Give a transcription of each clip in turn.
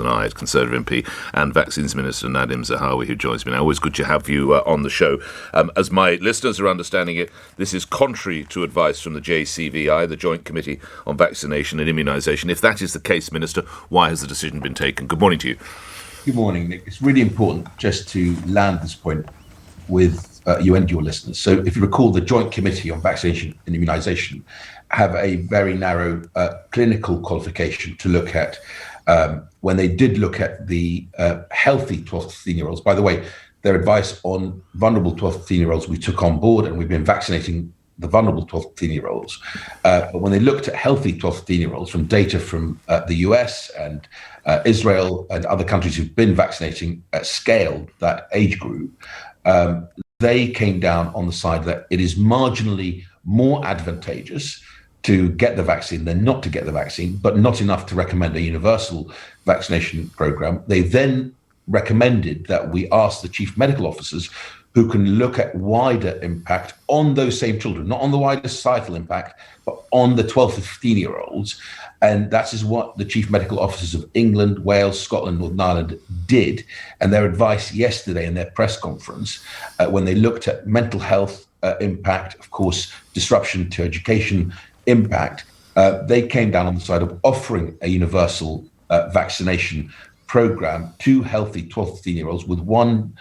I, Conservative MP, and Vaccines Minister Nadhim Zahawi, who joins me now. Always good to have you on the show. As my listeners are understanding it, this is contrary to advice from the JCVI, the Joint Committee on Vaccination and Immunisation. If that is the case, Minister, why has the decision been taken? Good morning to you. Good morning, Nick. It's really important just to land this point with you and your listeners. So if you recall, the Joint Committee on Vaccination and Immunisation have a very narrow clinical qualification to look at when they did look at the healthy 12 to 15-year-olds. By the way, their advice on vulnerable 12 to 15-year-olds we took on board, and we've been vaccinating the vulnerable 12 to 15-year-olds. But when they looked at healthy 12 to 15-year-olds from data from the US and Israel and other countries who've been vaccinating at scale that age group, they came down on the side that it is marginally more advantageous to get the vaccine than not to get the vaccine, but not enough to recommend a universal vaccination program. They then recommended that we ask the chief medical officers who can look at wider impact on those same children, not on the wider societal impact, but on the 12 to 15-year-olds. And that is what the chief medical officers of England, Wales, Scotland, Northern Ireland did. And their advice yesterday in their press conference, when they looked at mental health impact, of course, disruption to education impact, they came down on the side of offering a universal vaccination program to healthy 12 to 15-year-olds with one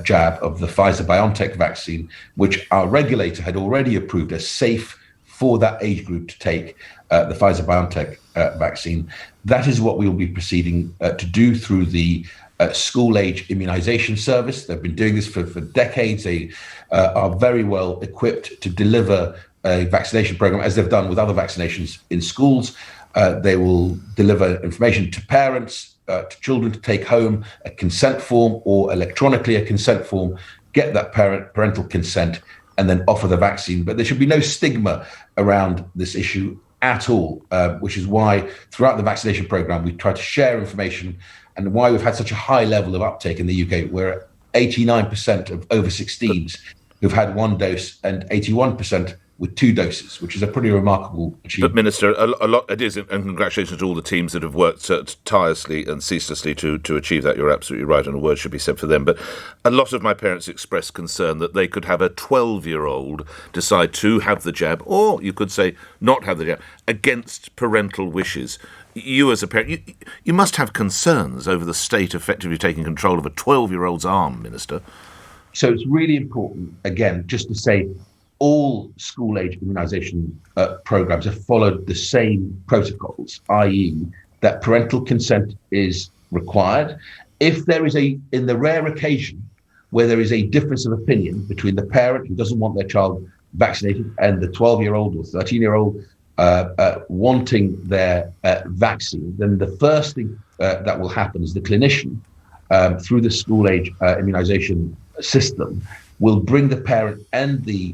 jab of the Pfizer-BioNTech vaccine, which our regulator had already approved as safe for that age group to take, the Pfizer-BioNTech vaccine. That is what we will be proceeding to do through the school-age immunization service. They've been doing this for decades. They are very well equipped to deliver a vaccination program, as they've done with other vaccinations in schools. They will deliver information to parents, to children to take home, a consent form or electronically a consent form, get that parental consent, and then offer the vaccine. But there should be no stigma around this issue at all, which is why throughout the vaccination program, we try to share information, and why we've had such a high level of uptake in the UK. We're at 89% of over 16s who've had one dose and 81% with two doses, which is a pretty remarkable achievement. But Minister, a lot it is, and congratulations to all the teams that have worked tirelessly and ceaselessly to achieve that. You're absolutely right, and a word should be said for them. But a lot of my parents expressed concern that they could have a 12-year-old decide to have the jab, or you could say not have the jab, against parental wishes. You as a parent, you must have concerns over the state effectively taking control of a 12-year-old's arm, Minister. So it's really important, again, just to say, all school-age immunisation programs have followed the same protocols, i.e. that parental consent is required. If there is in the rare occasion where there is a difference of opinion between the parent who doesn't want their child vaccinated and the 12-year-old or 13-year-old wanting their vaccine, then the first thing that will happen is the clinician, through the school-age immunisation system, will bring the parent and the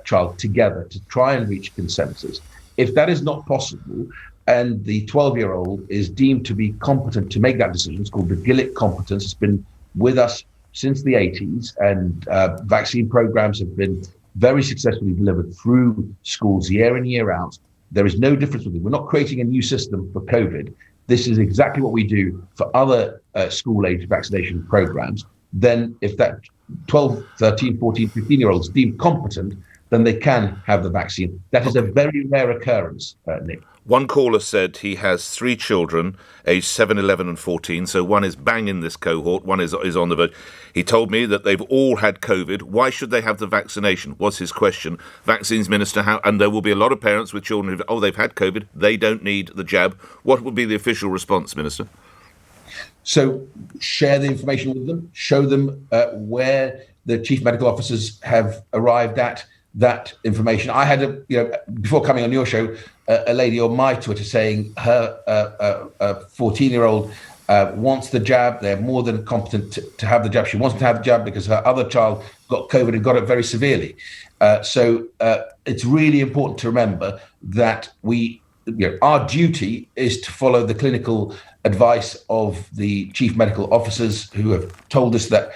child together to try and reach consensus. If that is not possible, and the 12-year-old is deemed to be competent to make that decision, it's called the Gillett competence. It's been with us since the 80s, and vaccine programs have been very successfully delivered through schools year in, year out. There is no difference with it. We're not creating a new system for COVID. This is exactly what we do for other school-age vaccination programs. Then if that 12, 13, 14, 15-year-olds deemed competent, then they can have the vaccine. That is a very rare occurrence, Nick. One caller said he has 3 children, aged 7, 11 and 14, so one is bang in this cohort, one is on the verge. He told me that they've all had COVID. Why should they have the vaccination, was his question. Vaccines Minister, and there will be a lot of parents with children who, they've had COVID, they don't need the jab. What would be the official response, Minister? So share the information with them, show them where the chief medical officers have arrived at that information. I had, before coming on your show, a lady on my Twitter saying her 14-year-old wants the jab. They're more than competent to have the jab. She wants to have the jab because her other child got COVID and got it very severely. So it's really important to remember that our duty is to follow the clinical advice of the chief medical officers who have told us that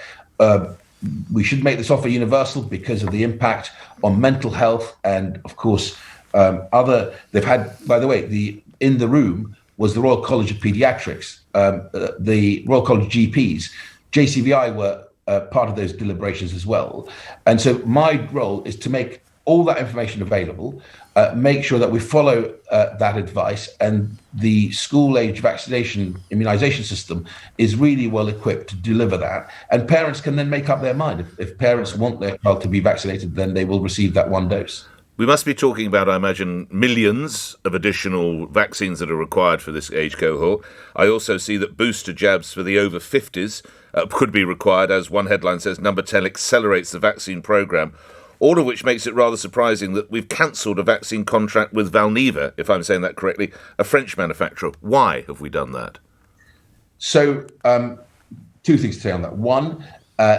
we should make this offer universal because of the impact on mental health. And of course, they've had, by the way, in the room was the Royal College of Pediatrics, the Royal College of GPs, JCVI were part of those deliberations as well. And so my role is to make all that information available, make sure that we follow that advice, and the school-age vaccination immunization system is really well equipped to deliver that. And parents can then make up their mind. If parents want their child to be vaccinated, then they will receive that one dose. We must be talking about, I imagine, millions of additional vaccines that are required for this age cohort. I also see that booster jabs for the over 50s could be required, as one headline says, Number 10 accelerates the vaccine programme, all of which makes it rather surprising that we've cancelled a vaccine contract with Valneva, if I'm saying that correctly, a French manufacturer. Why have we done that? So, two things to say on that. One,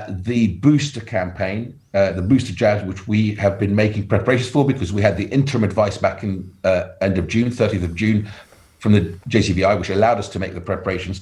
the booster campaign, the booster jabs, which we have been making preparations for because we had the interim advice back in end of June, 30th of June, from the JCVI, which allowed us to make the preparations.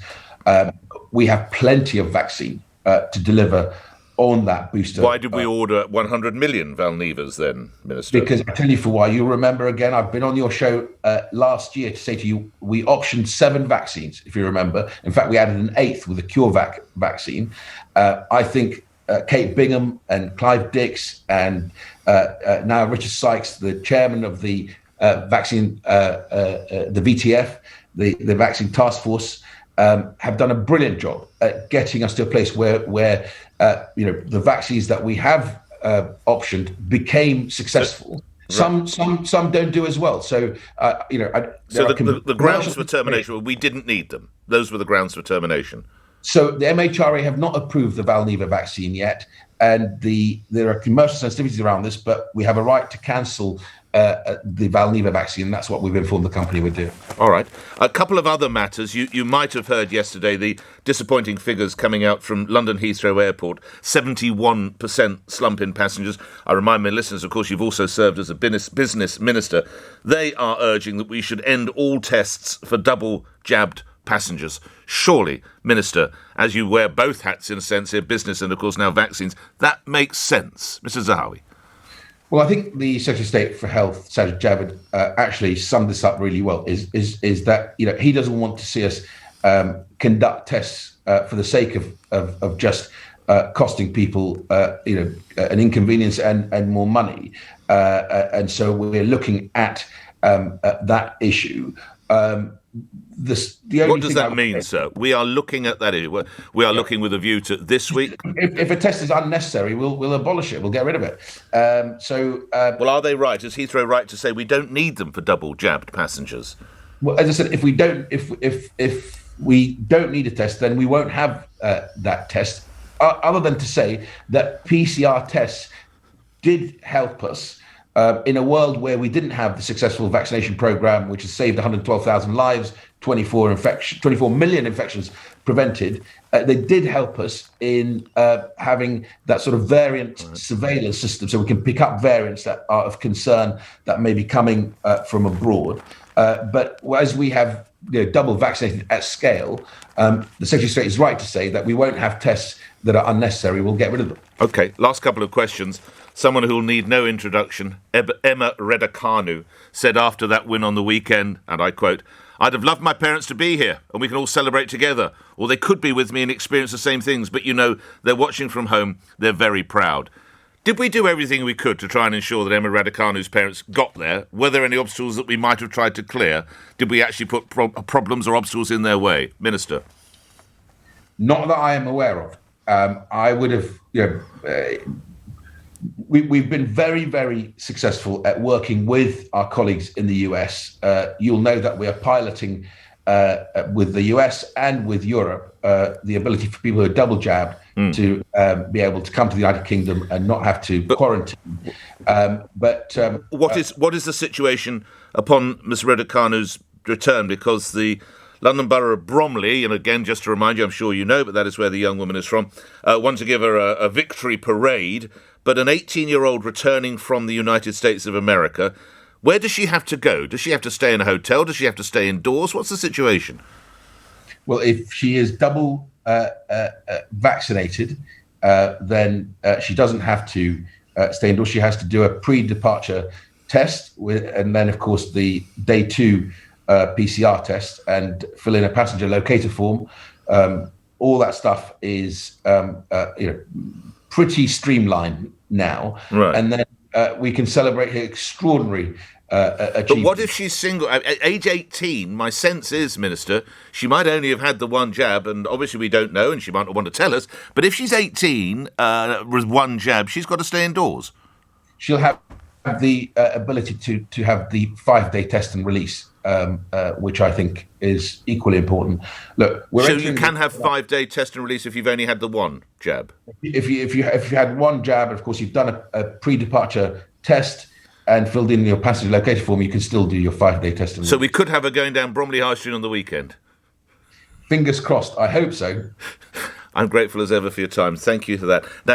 We have plenty of vaccine to deliver on that booster. Why did we order 100 million Valnevas then, Minister? Because I tell you for why. You'll remember again, I've been on your show last year to say to you, we optioned 7 vaccines, if you remember. In fact, we added an 8th with the CureVac vaccine. I think Kate Bingham and Clive Dix and now Richard Sykes, the chairman of the vaccine, the VTF, the Vaccine Task Force, have done a brilliant job at getting us to a place where the vaccines that we have optioned became successful. Right. Some don't do as well. So the grounds for termination, we didn't need them. Those were the grounds for termination. So the MHRA have not approved the Valneva vaccine yet, and there are commercial sensitivities around this, but we have a right to cancel the Valneva vaccine, and that's what we've informed the company would do. All right. A couple of other matters. You might have heard yesterday the disappointing figures coming out from London Heathrow Airport, 71% slump in passengers. I remind my listeners, of course, you've also served as a business minister. They are urging that we should end all tests for double-jabbed passengers. Surely, Minister, as you wear both hats in a sense here, business and, of course, now vaccines, that makes sense. Mr. Zahawi. Well, I think the Secretary of State for Health, Sajid Javid, actually summed this up really well. Is that he doesn't want to see us conduct tests for the sake of just costing people an inconvenience and more money, and so we're looking at that issue. What does that mean, sir? We are looking at that issue. We are looking with a view to this week. If a test is unnecessary, we'll abolish it. We'll get rid of it. Well, are they right? Is Heathrow right to say we don't need them for double-jabbed passengers? Well, as I said, if we don't need a test, then we won't have that test. Other than to say that PCR tests did help us. In a world where we didn't have the successful vaccination program, which has saved 112,000 lives, 24 million infections prevented, they did help us in having that sort of variant surveillance system, so we can pick up variants that are of concern that may be coming from abroad. But as we have double vaccinated at scale, the Secretary of State is right to say that we won't have tests that are unnecessary. We'll get rid of them. Okay, last couple of questions. Someone who will need no introduction, Emma Raducanu, said after that win on the weekend, and I quote, "I'd have loved my parents to be here and we can all celebrate together, or they could be with me and experience the same things, but they're watching from home, they're very proud." Did we do everything we could to try and ensure that Emma Raducanu's parents got there? Were there any obstacles that we might have tried to clear? Did we actually put problems or obstacles in their way? Minister? Not that I am aware of. I would have, we've been very, very successful at working with our colleagues in the US. You'll know that we are piloting with the US and with Europe the ability for people who are double jabbed to be able to come to the United Kingdom and not have to quarantine. What is the situation upon Ms. Raducanu's return? Because the London Borough of Bromley, and again, just to remind you, I'm sure you know, but that is where the young woman is from, want to give her a victory parade, but an 18-year-old returning from the United States of America, where does she have to go? Does she have to stay in a hotel? Does she have to stay indoors? What's the situation? Well, if she is double vaccinated, then she doesn't have to stay indoors. She has to do a pre-departure test, and then, of course, the day 2 PCR test and fill in a passenger locator form. All that stuff is pretty streamlined now, right. And then we can celebrate her extraordinary achievement. But what if she's single? At age 18, my sense is, Minister, she might only have had the one jab, and obviously we don't know, and she might not want to tell us, but if she's 18 with one jab, she's got to stay indoors. She'll have the ability to have the 5-day test and release, which I think is equally important. Look, so you can have 5-day test and release if you've only had the one jab. If you had one jab, of course, you've done a pre-departure test and filled in your passenger locator form, you can still do your 5-day test and release. So we could have her going down Bromley High Street on the weekend. Fingers crossed. I hope so. I'm grateful as ever for your time. Thank you for that. Now,